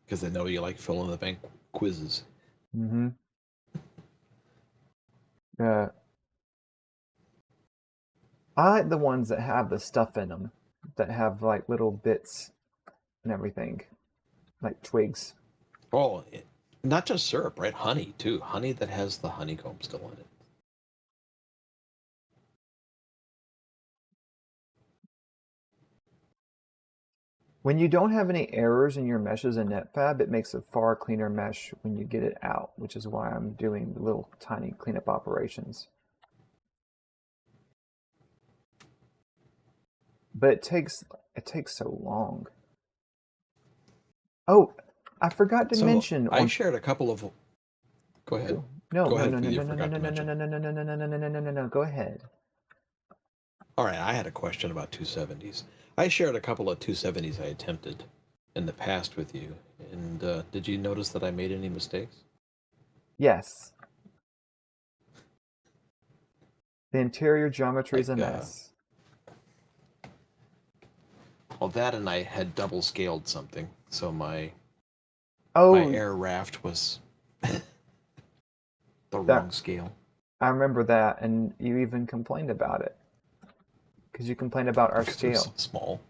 Because they know you like fill in the bank quizzes. Mm-hmm. Uh, I like the ones that have the stuff in them, that have like little bits and everything, like twigs. Oh, not just syrup, right? Honey too. Honey that has the honeycomb still in it. When you don't have any errors in your meshes in NetFab, it makes a far cleaner mesh when you get it out, which is why I'm doing the little tiny cleanup operations. But it takes so long. Oh, I forgot to So mention I on shared a couple of. Go ahead. no Go no ahead no with no what you no no no forgot no to no mention. no no no no no no no no no no no, go ahead. All right, I had a question about 270s. I shared a couple of 270s I attempted in the past with you, and did you notice that I made any mistakes? Yes, the interior geometry is a Like, mess. well, that and I had double scaled something, so my Oh, air raft was the that wrong scale I remember that, and you even complained about it because you complained about our because it was so scale. small.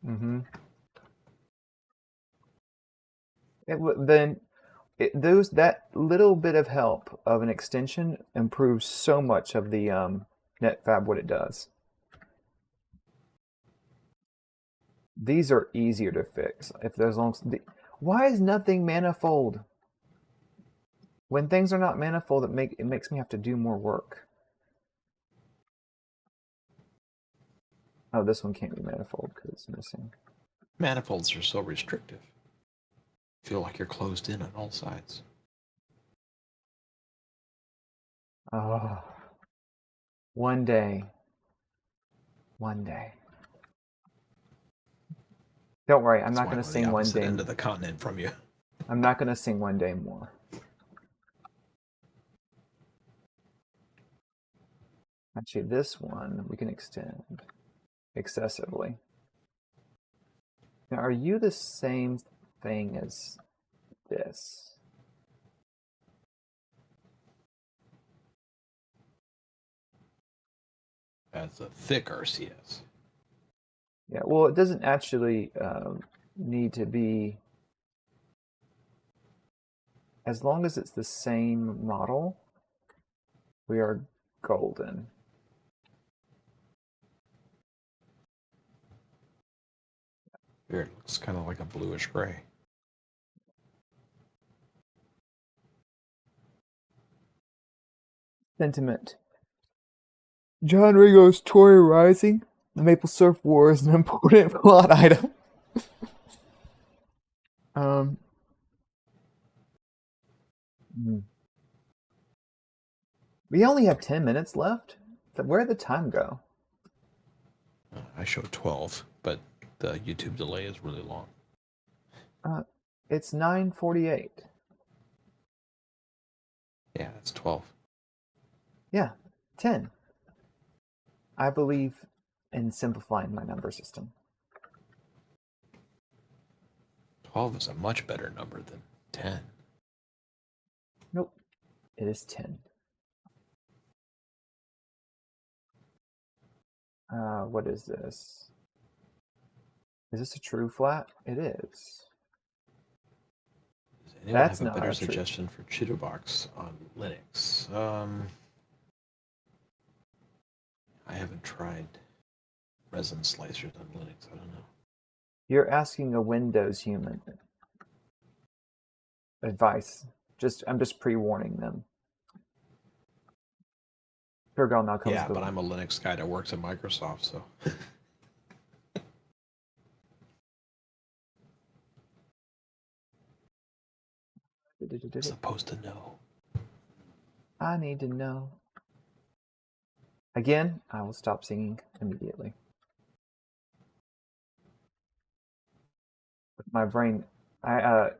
Mm-hmm. Then those that little bit of help of an extension improves so much of the NetFab what it does. These are easier to fix if there's long. Why is nothing manifold? When things are not manifold, it makes me have to do more work. Oh, this one can't be manifold because it's missing. Manifolds are so restrictive. Feel like you're closed in on all sides. Oh, one day, one day. Don't worry, I'm That's not why going I'm to on the sing one opposite day. end of the continent from you. I'm not going to sing one day more. Actually, this one we can extend excessively. Now, are you the same thing as this? As a thick RCS. Yeah, well, it doesn't actually need to be, as long as it's the same model, we are golden. Here, it looks kind of like a bluish gray. Sentiment. John Ringo's Tory Rising, the Maple Surf War is an important plot item. Um, hmm. We only have 10 minutes left. Where'd the time go? I show 12, but the YouTube delay is really long. Uh, it's 9:48. Yeah, it's 12. Yeah, 10. I believe in simplifying my number system. 12 is a much better number than 10. Nope, it is 10. What is this? Is this a true flat? It is. Does anyone That's have a not better a true. suggestion for Chitterbox on Linux? I haven't tried resin slicers on Linux. I don't know. You're asking a Windows human advice. I'm just pre-warning them. Shirgall now comes Yeah, the. but I'm a Linux guy that works at Microsoft, so I'm supposed to know. I need to know. Again, I will stop singing immediately. My brain, I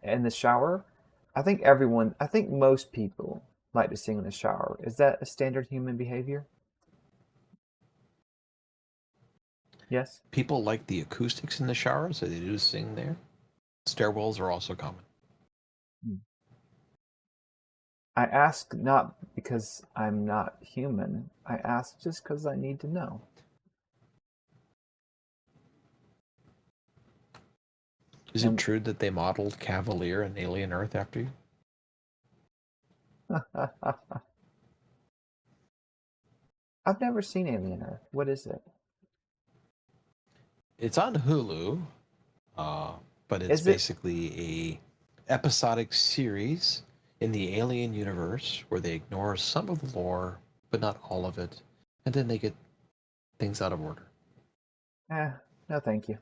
in the shower. I think most people like to sing in the shower. Is that a standard human behavior? Yes. People like the acoustics in the shower, so they do sing there. Stairwells are also common. Hmm. I ask not because I'm not human. I ask just because I need to know. Is it true that they modeled Cavalier and Alien Earth after you? I've never seen Alien Earth. What is it? It's on Hulu, but it's Is it? basically a episodic series in the Alien universe where they ignore some of the lore, but not all of it, and then they get things out of order. No, thank you.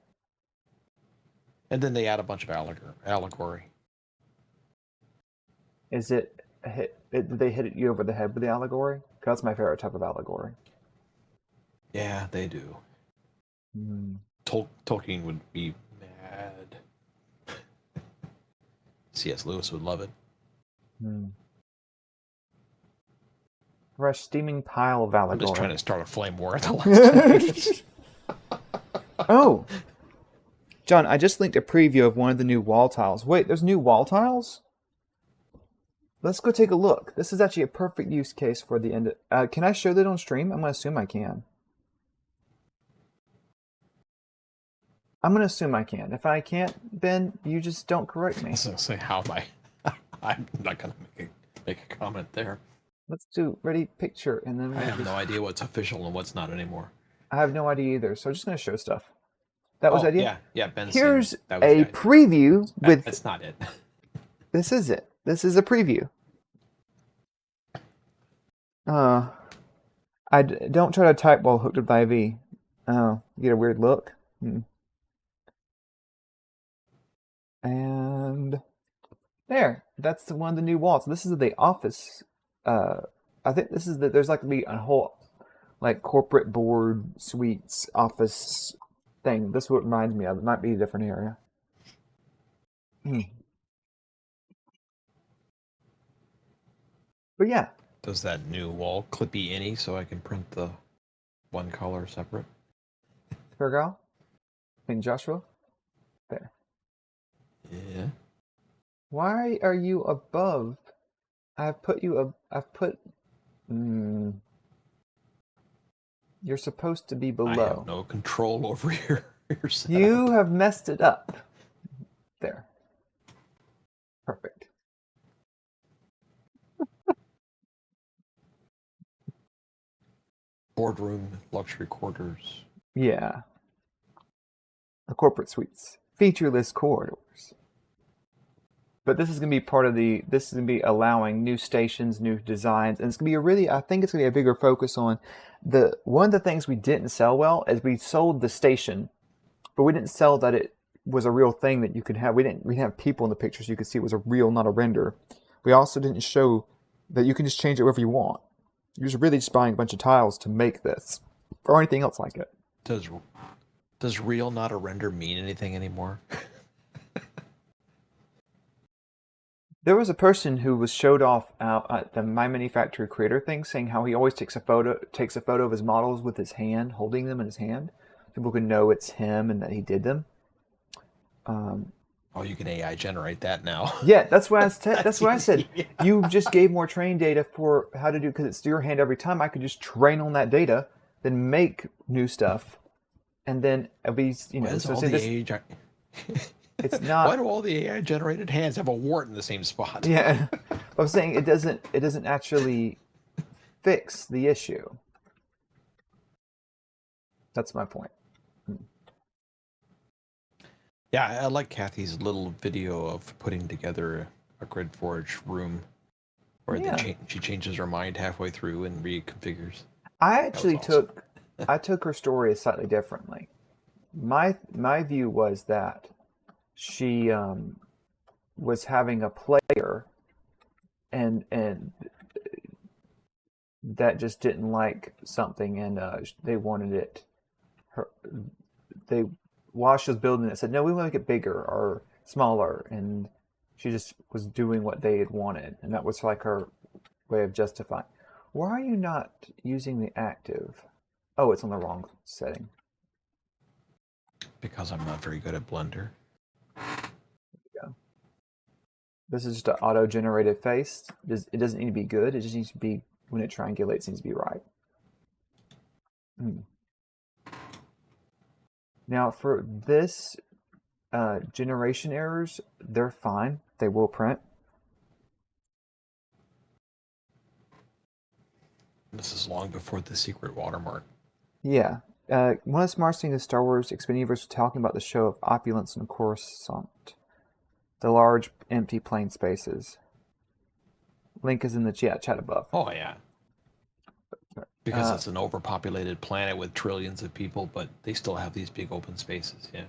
And then they add a bunch of allegory. Is it? Did they hit you over the head with the allegory? 'Cause that's my favorite type of allegory. Yeah, they do. Tolkien would be mad. C.S. Lewis would love it. Fresh steaming pile of allegory. I'm just trying to start a flame war at the last minute. Oh, John, I just linked a preview of one of the new wall tiles. Wait, there's new wall tiles? Let's go take a look. This is actually a perfect use case for the end. Can I show that on stream? I'm going to assume I can. I'm going to assume I can. If I can't, Ben, you just don't correct me. I was going to say, how am I? I'm not going to make a comment there. Let's do ready picture, and then I have no idea what's official and what's not anymore. I have no idea either, so I'm just going to show stuff. That was the idea? Yeah, Ben's Here's a preview with... That's not it. This is it. This is a preview. Don't try to type while hooked up to IV. Oh, you get a weird look. And there, that's one of the new walls. This is the office. I think this is there's like a whole like corporate board suites office thing. This is what reminds me of. It might be a different area. But yeah. Does that new wall clippy any so I can print the one color separate? Shirgall? Joshua? There. Yeah. Why are you above? I've put you up. I've put. You're supposed to be below. I have no control over your setup. You have messed it up. There. Perfect. Boardroom, luxury quarters. Yeah. The corporate suites. Featureless corridors. But this is going to be part of this is going to be allowing new stations, new designs, and it's going to be I think it's going to be a bigger focus on one of the things we didn't sell well is we sold the station, but we didn't sell that it was a real thing that you could have. We didn't have people in the picture so you could see it was a real, not a render. We also didn't show that you can just change it wherever you want. You're really just buying a bunch of tiles to make this, or anything else like it. Does real, not a render mean anything anymore? There was a person who was showed off at the My Manufacturer Creator thing, saying how he always takes a photo of his models with his hand, holding them in his hand. People can know it's him and that he did them. Oh, you can AI generate that now. Yeah, that's what I said. Yeah. You just gave more training data for how to do, because it's your hand every time. I could just train on that data, then make new stuff, and then it'll be, it's not. Why do all the AI generated hands have a wart in the same spot? Yeah, I'm saying it doesn't actually fix the issue. That's my point. Yeah, I like Kathy's little video of putting together a grid forge room where she changes her mind halfway through and reconfigures. I actually took her story slightly differently. My view was that she was having a player and that just didn't like something, and they wanted it. While she was building it, said, no, we want to make it bigger or smaller, and she just was doing what they had wanted, and that was like her way of justifying. Why are you not using the active? Oh, it's on the wrong setting. Because I'm not very good at Blender. There we go. This is just an auto-generated face. It doesn't need to be good. It just needs to be, when it triangulates, it needs to be right. Now for this generation errors, they're fine. They will print. This is long before the secret watermark. Yeah. One of the smartest things in Star Wars Expanded Universe was talking about the show of opulence and Coruscant. The large, empty plain spaces. Link is in the chat above. Oh, yeah. Because it's an overpopulated planet with trillions of people, but they still have these big open spaces, yeah.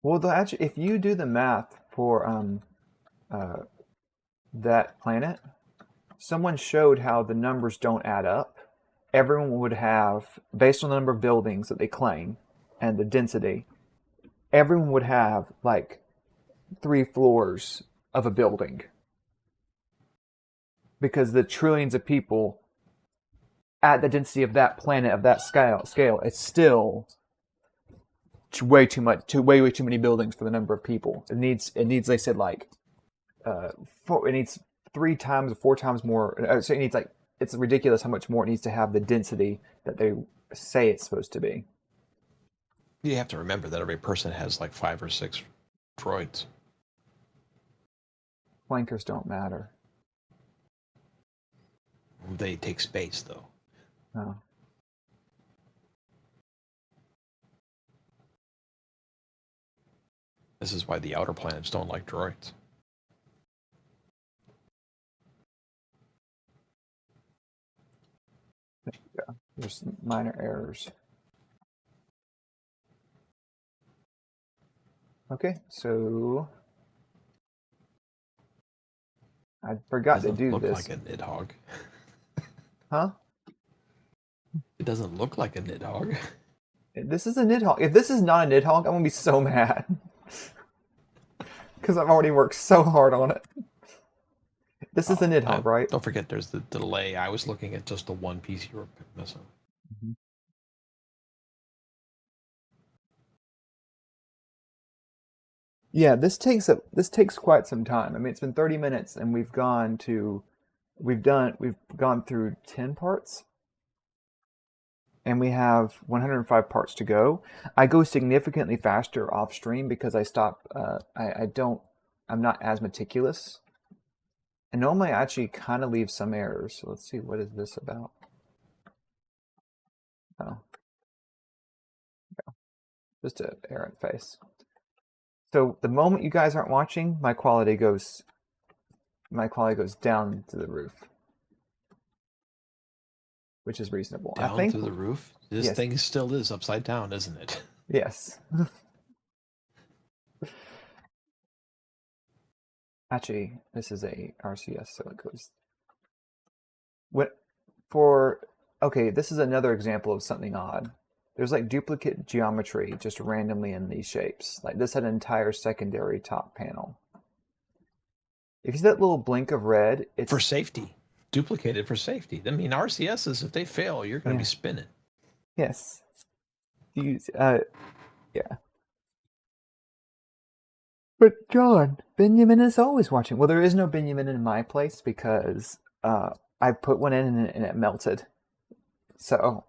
Well, actually, if you do the math for that planet, someone showed how the numbers don't add up. Everyone would have, based on the number of buildings that they claim and the density, everyone would have like 3 floors of a building. Because the trillions of people at the density of that planet, of that scale, it's still way too much, way too many buildings for the number of people. It needs, they said, like, it needs 3 times or 4 times more. So it needs, like, it's ridiculous how much more it needs to have the density that they say it's supposed to be. You have to remember that every person has like 5 or 6 droids. Flankers don't matter. They take space, though. No. This is why the outer planets don't like droids. Yeah, there's minor errors. Okay, so I forgot to do look this. Like a Nidhogg. Huh? It doesn't look like a Nidhogg. This is a Nidhogg. If this is not a Nidhogg, I'm gonna be so mad. Because I've already worked so hard on it. This is a Nidhogg, right? Don't forget there's the delay. I was looking at just the one piece you were missing. Mm-hmm. Yeah, this takes quite some time. I mean, it's been 30 minutes, and we've gone through 10 parts, and we have 105 parts to go. I go significantly faster off stream because I stop. I'm not as meticulous, and normally I actually kind of leave some errors. So let's see, what is this about? Oh, just an errant face. So the moment you guys aren't watching, my quality goes down to the roof, which is reasonable. Down I think to the roof? This thing still is upside down, isn't it? Yes. Actually, this is a RCS, so it goes. Okay, this is another example of something odd. There's like duplicate geometry just randomly in these shapes. Like this had an entire secondary top panel. If you see that little blink of red, it's for safety. Duplicated for safety. I mean, RCSs, if they fail, you're going to be spinning. Yes. Yeah. But John, Benjamin is always watching. Well, there is no Benjamin in my place because I put one in and it melted. So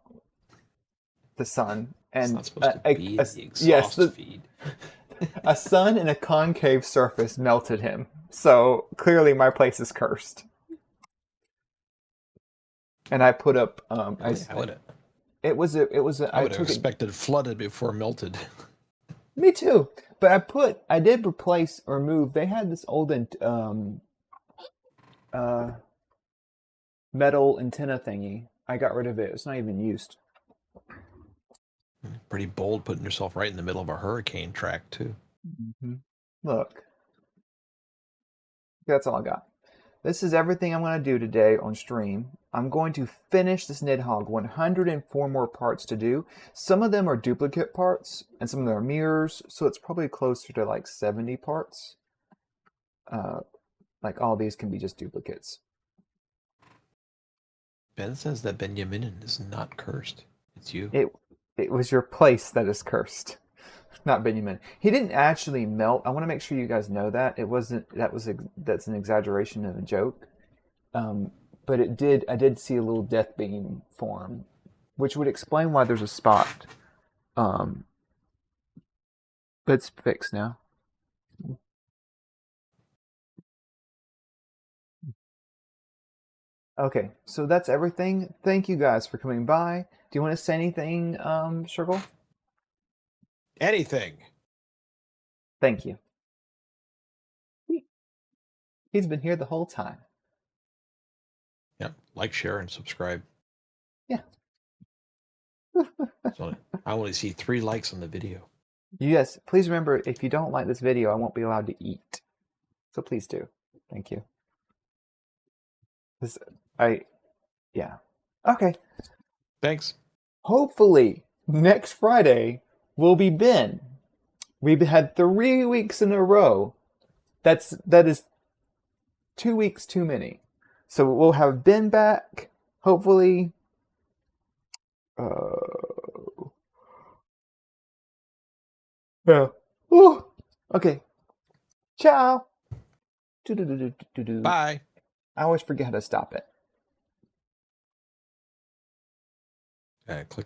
the sun and it's not supposed to be the exhaust feed. A sun and a concave surface melted him. So clearly my place is cursed. And I put up. I would have expected flooded before melted. Me too. But I did replace or move. They had this old metal antenna thingy. I got rid of it. It's not even used. Pretty bold, putting yourself right in the middle of a hurricane track too. Mm-hmm. Look, that's all I got. This is everything I'm going to do today on stream. I'm going to finish this Nidhogg. 104 more parts to do. Some of them are duplicate parts, and some of them are mirrors, so it's probably closer to like 70 parts. Like all these can be just duplicates. Ben says that Benjamin is not cursed. It's you. It was your place that is cursed. Not Benjamin. He didn't actually melt. I want to make sure you guys know that it wasn't. That's an exaggeration of a joke. Um, but it did. I did see a little death beam form, which would explain why there's a spot. Um, but it's fixed now. Okay, so that's everything. Thank you guys for coming by. Do you want to say anything, Shirgall? Anything. Thank you. He's been here the whole time. Yep. Like, share, and subscribe. Yeah. So I only see 3 likes on the video. Yes, please remember, if you don't like this video, I won't be allowed to eat. So please do. Thank you. Yeah. Okay. Thanks. Hopefully, next Friday will be Ben. We've had 3 weeks in a row. That is 2 weeks too many. So we'll have Ben back, hopefully. Yeah. Ooh. Okay. Ciao. Bye. I always forget how to stop it. Click the